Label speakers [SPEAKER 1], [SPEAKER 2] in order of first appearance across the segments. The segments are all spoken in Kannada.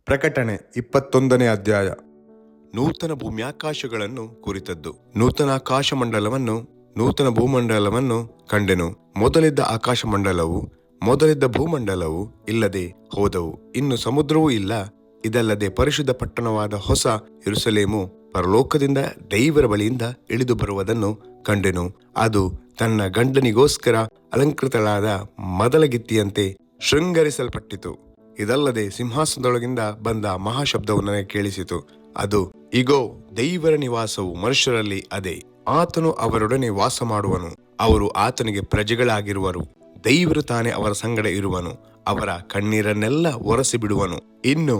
[SPEAKER 1] ಪ್ರಕಟಣೆ 21ನೇ ಅಧ್ಯಾಯ. ನೂತನ ಭೂಮ್ಯಾಕಾಶಗಳನ್ನು ಕುರಿತದ್ದು. ನೂತನ ಆಕಾಶಮಂಡಲವನ್ನು ನೂತನ ಭೂಮಂಡಲವನ್ನು ಕಂಡೆನು. ಮೊದಲಿದ್ದ ಆಕಾಶಮಂಡಲವು ಮೊದಲಿದ್ದ ಭೂಮಂಡಲವು ಇಲ್ಲದೆ ಹೋದವು. ಇನ್ನು ಸಮುದ್ರವೂ ಇಲ್ಲ. ಇದಲ್ಲದೆ ಪರಿಶುದ್ಧ ಪಟ್ಟಣವಾದ ಹೊಸ ಯೆರೂಸಲೇಮು ಪರಲೋಕದಿಂದ ದೇವರ ಬಳಿಯಿಂದ ಇಳಿದು ಬರುವುದನ್ನು ಕಂಡೆನು. ಅದು ತನ್ನ ಗಂಡನಿಗೋಸ್ಕರ ಅಲಂಕೃತಳಾದ ಮದಲಗಿತ್ತಿಯಂತೆ ಶೃಂಗರಿಸಲ್ಪಟ್ಟಿತು. ಇದಲ್ಲದೆ ಸಿಂಹಾಸನದೊಳಗಿಂದ ಬಂದ ಮಹಾಶಬ್ದವು ನನಗೆ ಕೇಳಿಸಿತು. ಅದು, ಇಗೋ, ದೇವರ ನಿವಾಸವು ಮನುಷ್ಯರಲ್ಲಿ ಅದೇ. ಆತನು ಅವರೊಡನೆ ವಾಸ ಮಾಡುವನು. ಅವರು ಆತನಿಗೆ ಪ್ರಜೆಗಳಾಗಿರುವರು. ದೇವರು ತಾನೇ ಅವರ ಸಂಗಡ ಇರುವನು. ಅವರ ಕಣ್ಣೀರನ್ನೆಲ್ಲ ಒರೆಸಿ ಬಿಡುವನು. ಇನ್ನು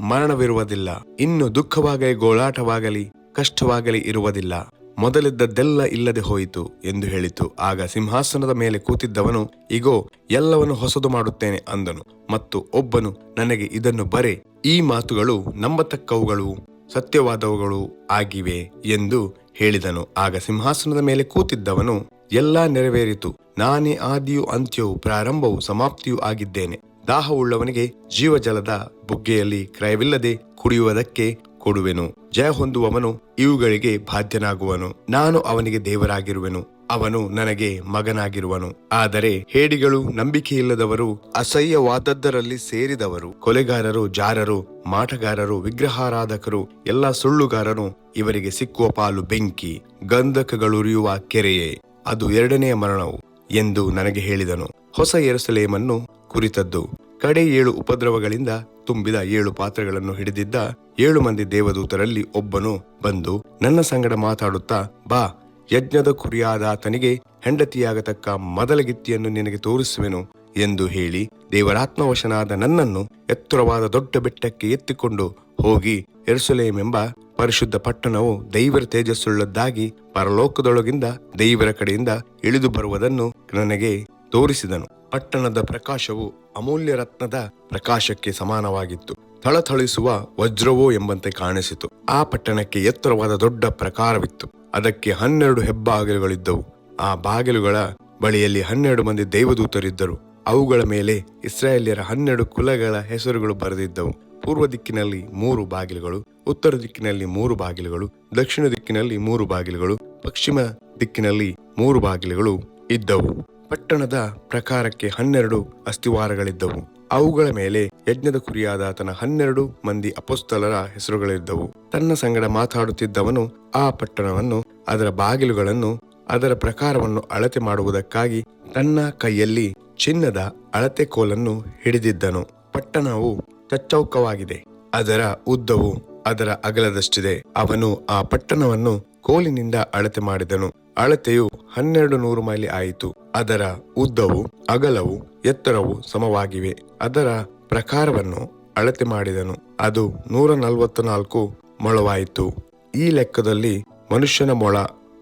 [SPEAKER 1] ಮರಣವಿರುವುದಿಲ್ಲ. ಇನ್ನು ದುಃಖವಾಗಲಿ, ಗೋಳಾಟವಾಗಲಿ, ಕಷ್ಟವಾಗಲಿ ಇರುವುದಿಲ್ಲ. ಮೊದಲಿದ್ದದ್ದೆಲ್ಲ ಇಲ್ಲದೆ ಹೋಯಿತು ಎಂದು ಹೇಳಿತು. ಆಗ ಸಿಂಹಾಸನದ ಮೇಲೆ ಕೂತಿದ್ದವನು, ಇಗೋ, ಎಲ್ಲವನ್ನು ಹೊಸದು ಮಾಡುತ್ತೇನೆ ಅಂದನು. ಮತ್ತು ಒಬ್ಬನು ನನಗೆ, ಇದನ್ನು ಬರೆ, ಈ ಮಾತುಗಳು ನಂಬತಕ್ಕವುಗಳು ಸತ್ಯವಾದವುಗಳು ಆಗಿವೆ ಎಂದು ಹೇಳಿದನು. ಆಗ ಸಿಂಹಾಸನದ ಮೇಲೆ ಕೂತಿದ್ದವನು, ಎಲ್ಲಾ ನೆರವೇರಿತು. ನಾನೇ ಆದಿಯೂ ಅಂತ್ಯವೂ ಪ್ರಾರಂಭವೂ ಸಮಾಪ್ತಿಯೂ ಆಗಿದ್ದೇನೆ. ದಾಹವುಳ್ಳವನಿಗೆ ಜೀವಜಲದ ಬುಗ್ಗೆಯಲ್ಲಿ ಕ್ರಯವಿಲ್ಲದೆ ಕುಡಿಯುವುದಕ್ಕೆ ಕೊಡುವೆನು. ಜಯ ಹೊಂದುವವನು ಇವುಗಳಿಗೆ ಬಾಧ್ಯನಾಗುವನು. ನಾನು ಅವನಿಗೆ ದೇವರಾಗಿರುವೆನು, ಅವನು ನನಗೆ ಮಗನಾಗಿರುವನು. ಆದರೆ ಹೇಡಿಗಳು, ನಂಬಿಕೆಯಿಲ್ಲದವರು, ಅಸಹ್ಯವಾದದ್ದರಲ್ಲಿ ಸೇರಿದವರು, ಕೊಲೆಗಾರರು, ಜಾರರು, ಮಾಟಗಾರರು, ವಿಗ್ರಹಾರಾಧಕರು, ಎಲ್ಲಾ ಸುಳ್ಳುಗಾರರು, ಇವರಿಗೆ ಸಿಕ್ಕುವ ಪಾಲು ಬೆಂಕಿ, ಗಂಧಕಗಳುರಿಯುವ ಕೆರೆಯೇ. ಅದು ಎರಡನೆಯ ಮರಣವು ಎಂದು ನನಗೆ ಹೇಳಿದನು. ಹೊಸ ಯೆರೂಸಲೇಮನ್ನು ಕುರಿತದ್ದು. ಕಡೆ 7 ಉಪದ್ರವಗಳಿಂದ ತುಂಬಿದ 7 ಪಾತ್ರೆಗಳನ್ನು ಹಿಡಿದಿದ್ದ 7 ಮಂದಿ ದೇವದೂತರಲ್ಲಿ ಒಬ್ಬನು ಬಂದು ನನ್ನ ಸಂಗಡ ಮಾತಾಡುತ್ತಾ, ಬಾ, ಯಜ್ಞದ ಕುರಿಯಾದಾತನಿಗೆ ಹೆಂಡತಿಯಾಗತಕ್ಕ ಮದಲಗಿತ್ತಿಯನ್ನು ನಿನಗೆ ತೋರಿಸುವೆನು ಎಂದು ಹೇಳಿ, ದೇವರಾತ್ಮವಶನಾದ ನನ್ನನ್ನು ಎತ್ತರವಾದ ದೊಡ್ಡ ಬೆಟ್ಟಕ್ಕೆ ಎತ್ತಿಕೊಂಡು ಹೋಗಿ, ಯೆರೂಸಲೇಮೆಂಬ ಪರಿಶುದ್ಧ ಪಟ್ಟಣವು ದೇವರ ತೇಜಸ್ಸುಳ್ಳದ್ದಾಗಿ ಪರಲೋಕದೊಳಗಿಂದ ದೇವರ ಕಡೆಯಿಂದ ಇಳಿದು ಬರುವುದನ್ನು ನನಗೆ ತೋರಿಸಿದನು. ಪಟ್ಟಣದ ಪ್ರಕಾಶವು ಅಮೂಲ್ಯ ರತ್ನದ ಪ್ರಕಾಶಕ್ಕೆ ಸಮಾನವಾಗಿತ್ತು. ಥಳಥಳಿಸುವ ವಜ್ರವೋ ಎಂಬಂತೆ ಕಾಣಿಸಿತು. ಆ ಪಟ್ಟಣಕ್ಕೆ ಎತ್ತರವಾದ ದೊಡ್ಡ ಪ್ರಾಕಾರವಿತ್ತು. ಅದಕ್ಕೆ 12 ಹೆಬ್ಬಾಗಿಲುಗಳಿದ್ದವು. ಆ ಬಾಗಿಲುಗಳ ಬಳಿಯಲ್ಲಿ 12 ಮಂದಿ ದೇವದೂತರಿದ್ದರು. ಅವುಗಳ ಮೇಲೆ ಇಸ್ರಾಯೇಲ್ಯರ 12 ಕುಲಗಳ ಹೆಸರುಗಳು ಬರೆದಿದ್ದವು. ಪೂರ್ವ ದಿಕ್ಕಿನಲ್ಲಿ 3 ಬಾಗಿಲುಗಳು, ಉತ್ತರ ದಿಕ್ಕಿನಲ್ಲಿ 3 ಬಾಗಿಲುಗಳು, ದಕ್ಷಿಣ ದಿಕ್ಕಿನಲ್ಲಿ 3 ಬಾಗಿಲುಗಳು, ಪಶ್ಚಿಮ ದಿಕ್ಕಿನಲ್ಲಿ 3 ಬಾಗಿಲುಗಳು ಇದ್ದವು. ಪಟ್ಟಣದ ಪ್ರಕಾರಕ್ಕೆ 12 ಅಸ್ತಿವಾರಗಳಿದ್ದವು. ಅವುಗಳ ಮೇಲೆ ಯಜ್ಞದ ಕುರಿಯಾದಾತನ 12 ಮಂದಿ ಅಪೊಸ್ತಲರ ಹೆಸರುಗಳಿದ್ದವು. ತನ್ನ ಸಂಗಡ ಮಾತಾಡುತ್ತಿದ್ದವನು ಆ ಪಟ್ಟಣವನ್ನು, ಅದರ ಬಾಗಿಲುಗಳನ್ನು, ಅದರ ಪ್ರಕಾರವನ್ನು ಅಳತೆ ಮಾಡುವುದಕ್ಕಾಗಿ ತನ್ನ ಕೈಯಲ್ಲಿ ಚಿನ್ನದ ಅಳತೆ ಕೋಲನ್ನು ಹಿಡಿದಿದ್ದನು. ಪಟ್ಟಣವು ಚಚ್ಚೌಕವಾಗಿದೆ. ಅದರ ಉದ್ದವು ಅದರ ಅಗಲದಷ್ಟಿದೆ. ಅವನು ಆ ಪಟ್ಟಣವನ್ನು ಕೋಲಿನಿಂದ ಅಳತೆ ಮಾಡಿದನು. ಅಳತೆಯು 1200 ಮೈಲಿ ಆಯಿತು. ಅದರ ಉದ್ದವು ಅಗಲವು ಎತ್ತರವು ಸಮವಾಗಿವೆ. ಅದರ ಪ್ರಕಾರವನ್ನು ಅಳತೆ ಮಾಡಿದನು. ಅದು 144 ಮೊಳವಾಯಿತು. ಈ ಲೆಕ್ಕದಲ್ಲಿ ಮನುಷ್ಯನ ಮೊಳ,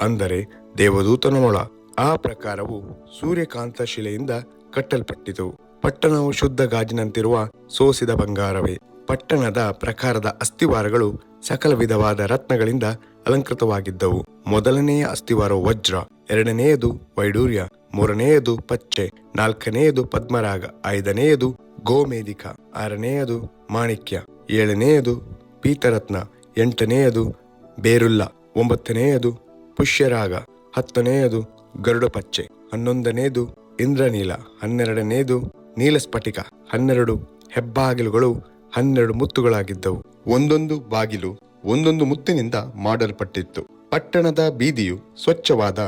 [SPEAKER 1] ಅಂದರೆ ದೇವದೂತನ ಮೊಳ. ಆ ಪ್ರಕಾರವು ಸೂರ್ಯಕಾಂತ ಶಿಲೆಯಿಂದ ಕಟ್ಟಲ್ಪಟ್ಟಿತು. ಪಟ್ಟಣವು ಶುದ್ಧ ಗಾಜಿನಂತಿರುವ ಸೋಸಿದ ಬಂಗಾರವೇ. ಪಟ್ಟಣದ ಪ್ರಕಾರದ ಅಸ್ತಿವಾರಗಳು ಸಕಲ ವಿಧವಾದ ರತ್ನಗಳಿಂದ ಅಲಂಕೃತವಾಗಿದ್ದವು. ಮೊದಲನೆಯ ಅಸ್ತಿವಾರವು ವಜ್ರ, ಎರಡನೆಯದು ವೈಡೂರ್ಯ, ಮೂರನೆಯದು ಪಚ್ಚೆ, ನಾಲ್ಕನೆಯದು ಪದ್ಮರಾಗ, ಐದನೆಯದು ಗೋಮೇಧಿಕ, ಆರನೆಯದು ಮಾಣಿಕ್ಯ, ಏಳನೆಯದು ಪೀತರತ್ನ, ಎಂಟನೆಯದು ಬೇರುಲ್ಲ, ಒಂಬತ್ತನೆಯದು ಪುಷ್ಯರಾಗ, ಹತ್ತನೆಯದು ಗರುಡಪಚ್ಚೆ, 11ನೆಯದು ಇಂದ್ರನೀಲ, 12ನೆಯದು ನೀಲಸ್ಫಟಿಕ. 12 ಹೆಬ್ಬಾಗಿಲುಗಳು 12 ಮುತ್ತುಗಳಾಗಿದ್ದವು. ಒಂದೊಂದು ಬಾಗಿಲು ಒಂದೊಂದು ಮುತ್ತಿನಿಂದ ಮಾಡಲ್ಪಟ್ಟಿತ್ತು. ಪಟ್ಟಣದ ಬೀದಿಯು ಸ್ವಚ್ಛವಾದ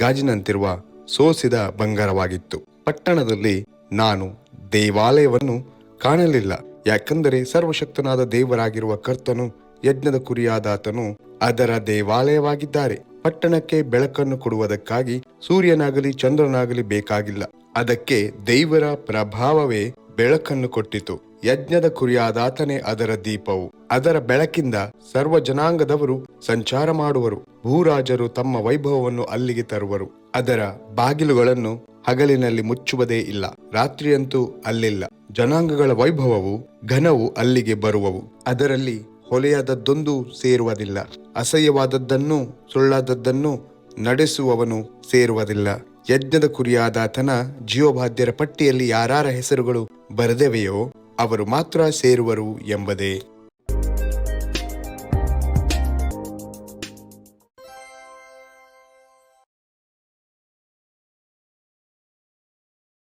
[SPEAKER 1] ಗಾಜಿನಂತಿರುವ ಸೋಸಿದ ಬಂಗಾರವಾಗಿತ್ತು. ಪಟ್ಟಣದಲ್ಲಿ ನಾನು ದೇವಾಲಯವನ್ನು ಕಾಣಲಿಲ್ಲ, ಯಾಕೆಂದರೆ ಸರ್ವಶಕ್ತನಾದ ದೇವರಾಗಿರುವ ಕರ್ತನು, ಯಜ್ಞದ ಕುರಿಯಾದಾತನು ಅದರ ದೇವಾಲಯವಾಗಿದ್ದಾರೆ. ಪಟ್ಟಣಕ್ಕೆ ಬೆಳಕನ್ನು ಕೊಡುವುದಕ್ಕಾಗಿ ಸೂರ್ಯನಾಗಲಿ ಚಂದ್ರನಾಗಲಿ ಬೇಕಾಗಿಲ್ಲ. ಅದಕ್ಕೆ ದೇವರ ಪ್ರಭಾವವೇ ಬೆಳಕನ್ನು ಕೊಟ್ಟಿತು. ಯಜ್ಞದ ಕುರಿಯಾದಾತನೇ ಅದರ ದೀಪವು. ಅದರ ಬೆಳಕಿಂದ ಸರ್ವ ಜನಾಂಗದವರು ಸಂಚಾರ ಮಾಡುವರು. ಭೂರಾಜರು ತಮ್ಮ ವೈಭವವನ್ನು ಅಲ್ಲಿಗೆ ತರುವರು. ಅದರ ಬಾಗಿಲುಗಳನ್ನು ಹಗಲಿನಲ್ಲಿ ಮುಚ್ಚುವುದೇ ಇಲ್ಲ, ರಾತ್ರಿಯಂತೂ ಅಲ್ಲಿಲ್ಲ. ಜನಾಂಗಗಳ ವೈಭವವು ಘನವು ಅಲ್ಲಿಗೆ ಬರುವವು. ಅದರಲ್ಲಿ ಹೊಲೆಯಾದದ್ದೊಂದು ಸೇರುವುದಿಲ್ಲ, ಅಸಹ್ಯವಾದದ್ದನ್ನು ಸುಳ್ಳಾದದ್ದನ್ನು ನಡೆಸುವವನು ಸೇರುವುದಿಲ್ಲ. ಯಜ್ಞದ ಕುರಿಯಾದಾತನ ಜೀವಬಾಧ್ಯರ ಪಟ್ಟಿಯಲ್ಲಿ ಯಾರಾರ ಹೆಸರುಗಳು ಬರೆದವೆಯೋ ಅವರು ಮಾತ್ರ ಸೇರುವರು ಎಂಬುದೇ